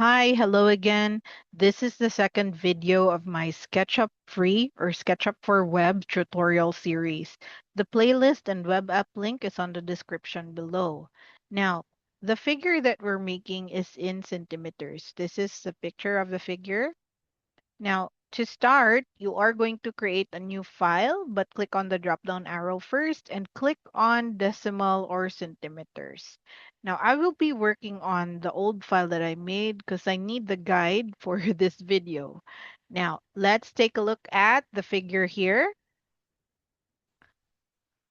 Hi, hello again. This is the second video of my SketchUp Free or SketchUp for Web tutorial series. The playlist and web app link is on the description below. Now, the figure that we're making is in centimeters. This is the picture of the figure. Now, to start, you are going to create a new file, but click on the drop-down arrow first and click on decimal or centimeters. Now, I will be working on the old file that I made because I need the guide for this video. Now, let's take a look at the figure here.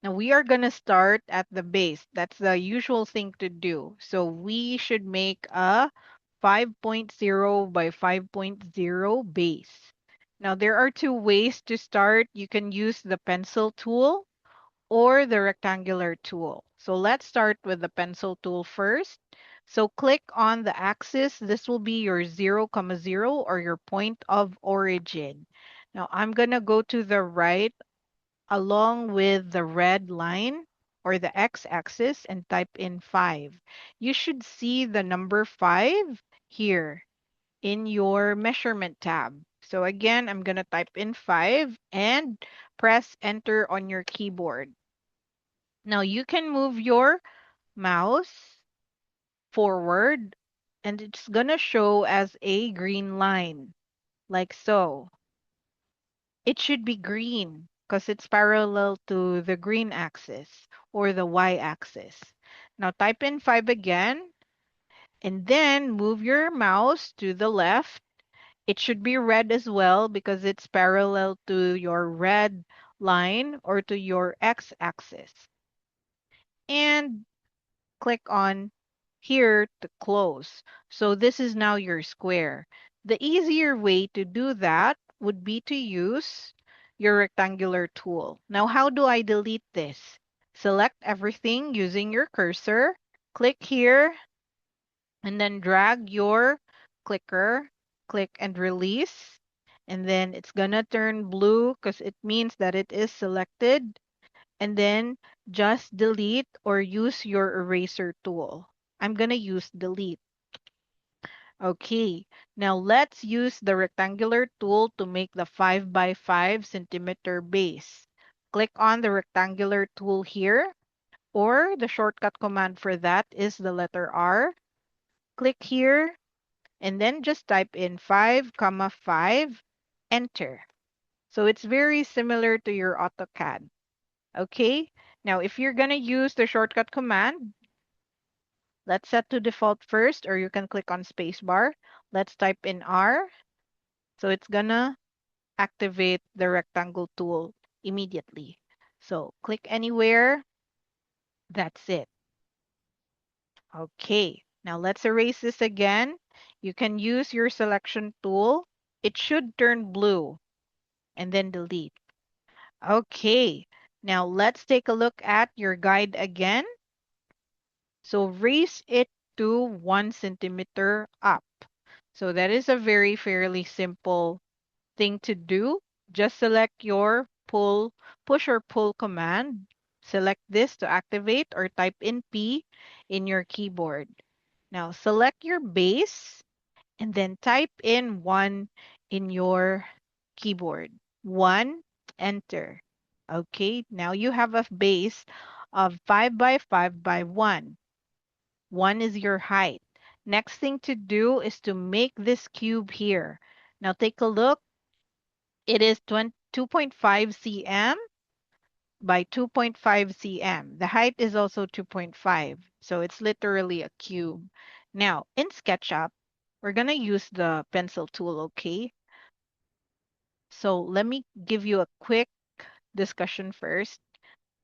Now, we are going to start at the base. That's the usual thing to do. So we should make a 5.0 by 5.0 base. Now, there are two ways to start. You can use the pencil tool or the rectangular tool. So let's start with the pencil tool first. So click on the axis. This will be your 0, 0 or your point of origin. Now, I'm going to go to the right along with the red line or the x-axis and type in 5. You should see the number 5 here in your measurement tab. So again, I'm going to type in 5 and press enter on your keyboard. Now you can move your mouse forward and it's going to show as a green line like so. It should be green because it's parallel to the green axis or the y-axis. Now type in 5 again and then move your mouse to the left. It should be red as well because it's parallel to your red line or to your x-axis. And click on here to close. So this is now your square. The easier way to do that would be to use your rectangular tool. Now, how do I delete this? Select everything using your cursor, click here, and then drag your clicker, click and release. And then it's gonna turn blue because it means that it is selected, and then just delete or use your eraser tool. I'm going to use delete. Okay, now let's use the rectangular tool to make the 5 by 5 centimeter base. Click on the rectangular tool here, or the shortcut command for that is the letter R. Click here, and then just type in 5, 5, enter. So it's very similar to your AutoCAD. Okay, now if you're going to use the shortcut command, let's set to default first, or you can click on spacebar. Let's type in R. So it's going to activate the rectangle tool immediately. So click anywhere. That's it. Okay, now let's erase this again. You can use your selection tool. It should turn blue and then delete. Okay, now let's take a look at your guide again. So raise it to 1 centimeter up. So that is a very fairly simple thing to do. Just select your push or pull command. Select this to activate or type in P in your keyboard. Now select your base and then type in 1 in your keyboard. 1, enter. Okay, now you have a base of 5 by 5 by 1. 1 is your height. Next thing to do is to make this cube here. Now take a look. It is 2.5 cm by 2.5 cm. The height is also 2.5. So it's literally a cube. Now in SketchUp, we're going to use the pencil tool, okay? So let me give you a quick discussion first.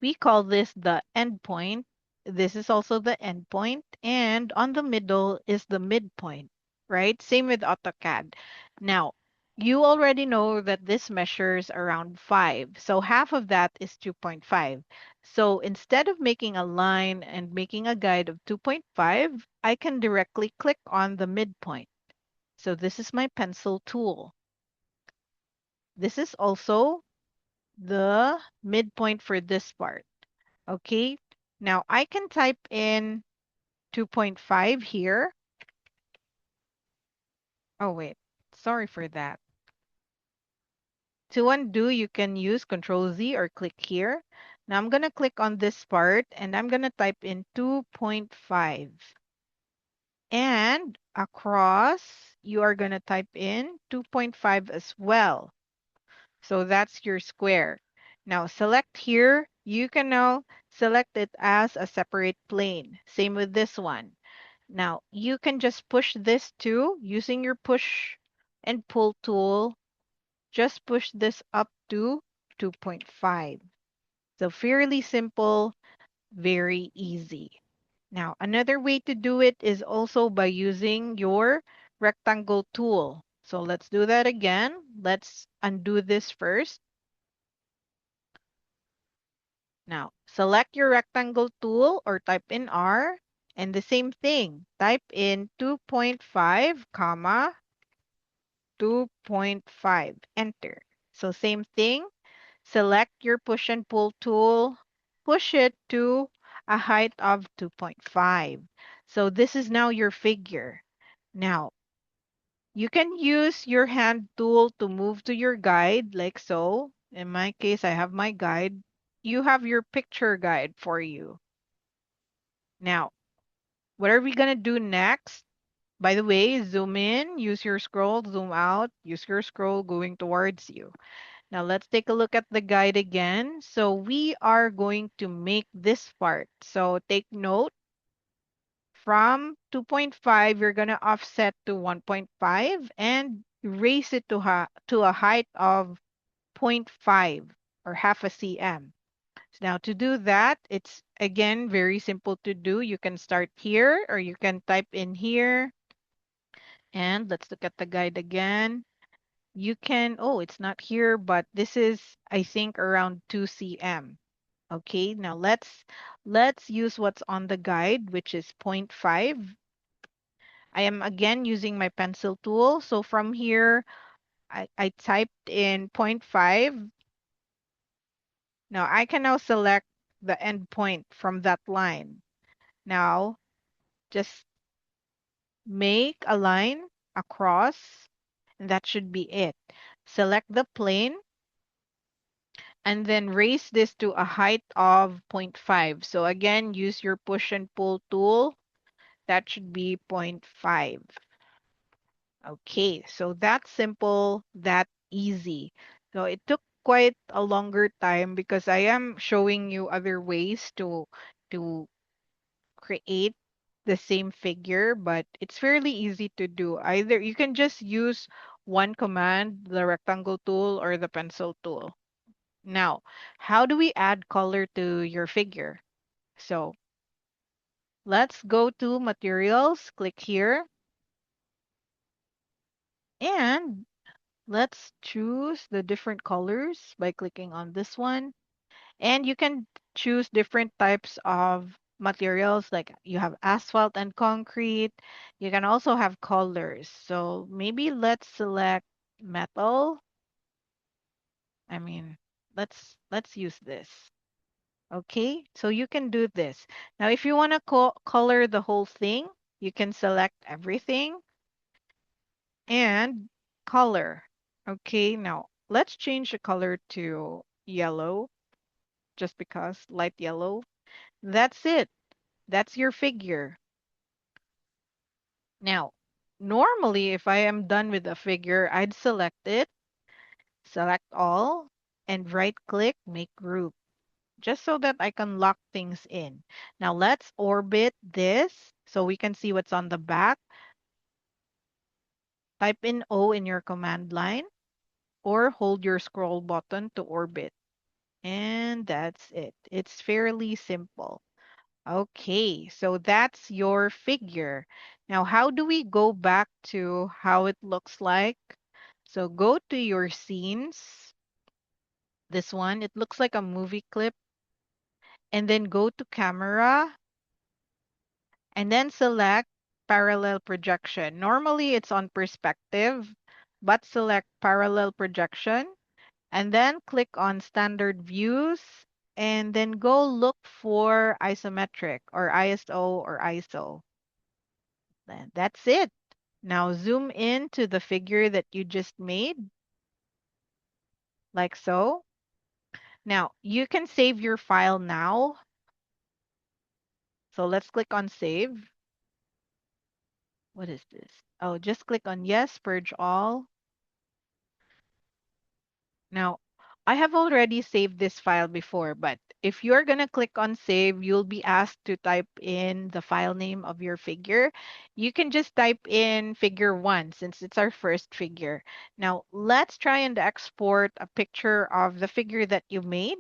We call this the endpoint. This is also the endpoint, and on the middle is the midpoint, right? Same with AutoCAD. Now, you already know that this measures around 5. So half of that is 2.5. So instead of making a line and making a guide of 2.5, I can directly click on the midpoint. So this is my pencil tool. This is also the midpoint for this part. Okay, now I can type in 2.5 here. Oh, wait. Sorry for that. To undo, you can use Control Z or click here. Now I'm going to click on this part and I'm going to type in 2.5. And across, you are going to type in 2.5 as well. So that's your square. Now select here. You can now select it as a separate plane. Same with this one. Now you can just push this too using your push and pull tool. Just push this up to 2.5. So fairly simple, very easy. Now, another way to do it is also by using your rectangle tool. So let's do that again. Let's undo this first. Now, select your rectangle tool or type in R and the same thing. Type in 2.5, comma, 2.5. Enter. So same thing. Select your push and pull tool. Push it to a height of 2.5. So this is now your figure. Now, you can use your hand tool to move to your guide like so. In my case, I have my guide. You have your picture guide for you. Now, what are we going to do next? By the way, zoom in, use your scroll, zoom out, use your scroll going towards you. Now let's take a look at the guide again. So we are going to make this part. So take note, from 2.5, you're going to offset to 1.5 and raise it to a height of zero point 0.5 or half a cm. So now to do that, it's again very simple to do. You can start here or you can type in here. And let's look at the guide again. You can, oh, it's not here, but this is, I think, around 2 cm. Okay, now let's use what's on the guide, which is zero point 0.5. I am again using my pencil tool. So from here, I typed in zero point 0.5. Now I can now select the end point from that line. Now just make a line across, and that should be it. Select the plane and then raise this to a height of zero point 0.5. So again, use your push and pull tool. That should be zero point 0.5. Okay, so that's simple, that easy. So it took quite a longer time because I am showing you other ways to create the same figure, but it's fairly easy to do. Either you can just use one command, the rectangle tool or the pencil tool. Now, how do we add color to your figure? So let's go to materials, click here, and let's choose the different colors by clicking on this one. And you can choose different types of materials, like you have asphalt and concrete. You can also have colors. So maybe let's select metal. I mean, let's use this. Okay, so you can do this. Now, if you want to color the whole thing, you can select everything and color. Okay, now let's change the color to yellow, just because light yellow. That's it. That's your figure. Now, normally, if I am done with a figure, I'd select it, select all, and right click, make group, just so that I can lock things in. Now let's orbit this so we can see what's on the back. Type in O in your command line or hold your scroll button to orbit. And that's it. It's fairly simple. Okay, so that's your figure. Now, how do we go back to how it looks like? So go to your scenes. This one, it looks like a movie clip. And then go to camera and then select parallel projection. Normally it's on perspective, but select parallel projection and then click on standard views and then go look for isometric or ISO or ISO. Then that's it. Now zoom in to the figure that you just made, like so. Now you can save your file now. So let's click on save. What is this? Oh, just click on yes, purge all. Now, I have already saved this file before, but if you're going to click on save, you'll be asked to type in the file name of your figure. You can just type in figure 1 since it's our first figure. Now, let's try and export a picture of the figure that you made.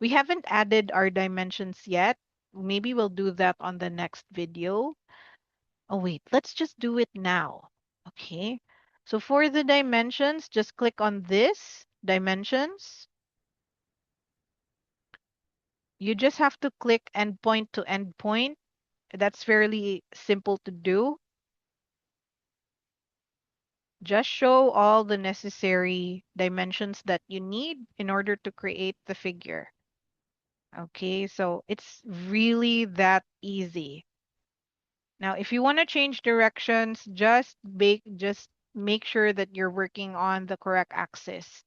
We haven't added our dimensions yet. Maybe we'll do that on the next video. Oh, wait, let's just do it now. Okay. So for the dimensions, just click on this dimensions. You just have to click endpoint to endpoint. That's fairly simple to do. Just show all the necessary dimensions that you need in order to create the figure. Okay, so it's really that easy. Now, if you want to change directions, just make sure that you're working on the correct axis.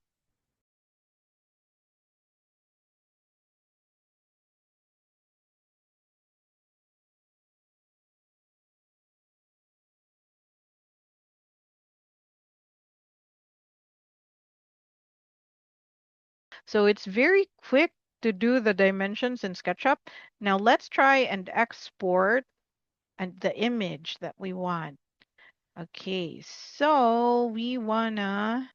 So it's very quick to do the dimensions in SketchUp. Now let's try and export and the image that we want. Okay, so we wanna,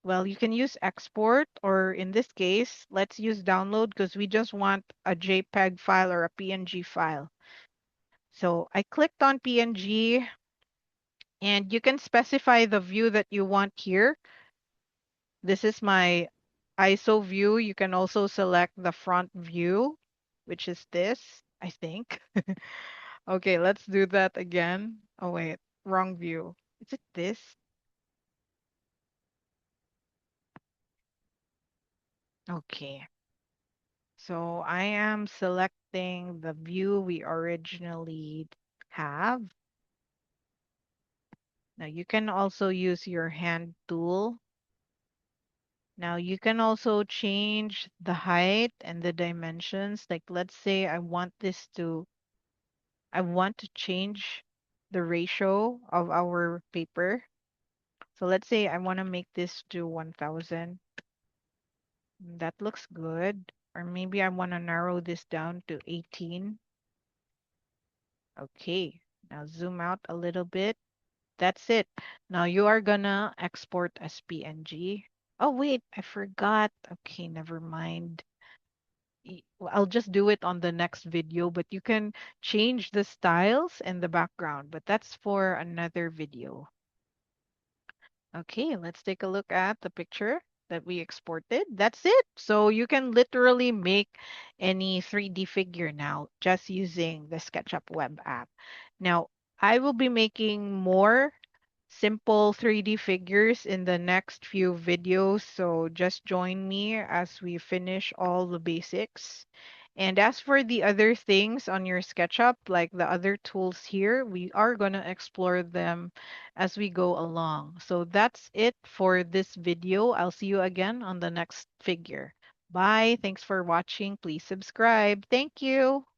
well, you can use export, or in this case, let's use download because we just want a JPEG file or a PNG file. So I clicked on PNG, and you can specify the view that you want here. This is my ISO view. You can also select the front view, which is this, I think. Okay, let's do that again. Oh, wait, wrong view. Is it this? Okay. So I am selecting the view we originally have. Now you can also use your hand tool. Now you can also change the height and the dimensions. Like let's say I want to change the ratio of our paper. So let's say I want to make this to 1000. That looks good. Or maybe I want to narrow this down to 18. Okay, now zoom out a little bit. That's it. Now you are gonna export as PNG. Oh, wait, I forgot. Okay, never mind. Well, I'll just do it on the next video, but you can change the styles and the background, but that's for another video. Okay, let's take a look at the picture that we exported. That's it. So you can literally make any 3D figure now just using the SketchUp web app. Now, I will be making more simple 3D figures in the next few videos, so just join me as we finish all the basics. And as for the other things on your SketchUp, like the other tools here, we are going to explore them as we go along. So that's it for this video. I'll see you again on the next figure. Bye. Thanks for watching. Please subscribe. Thank you.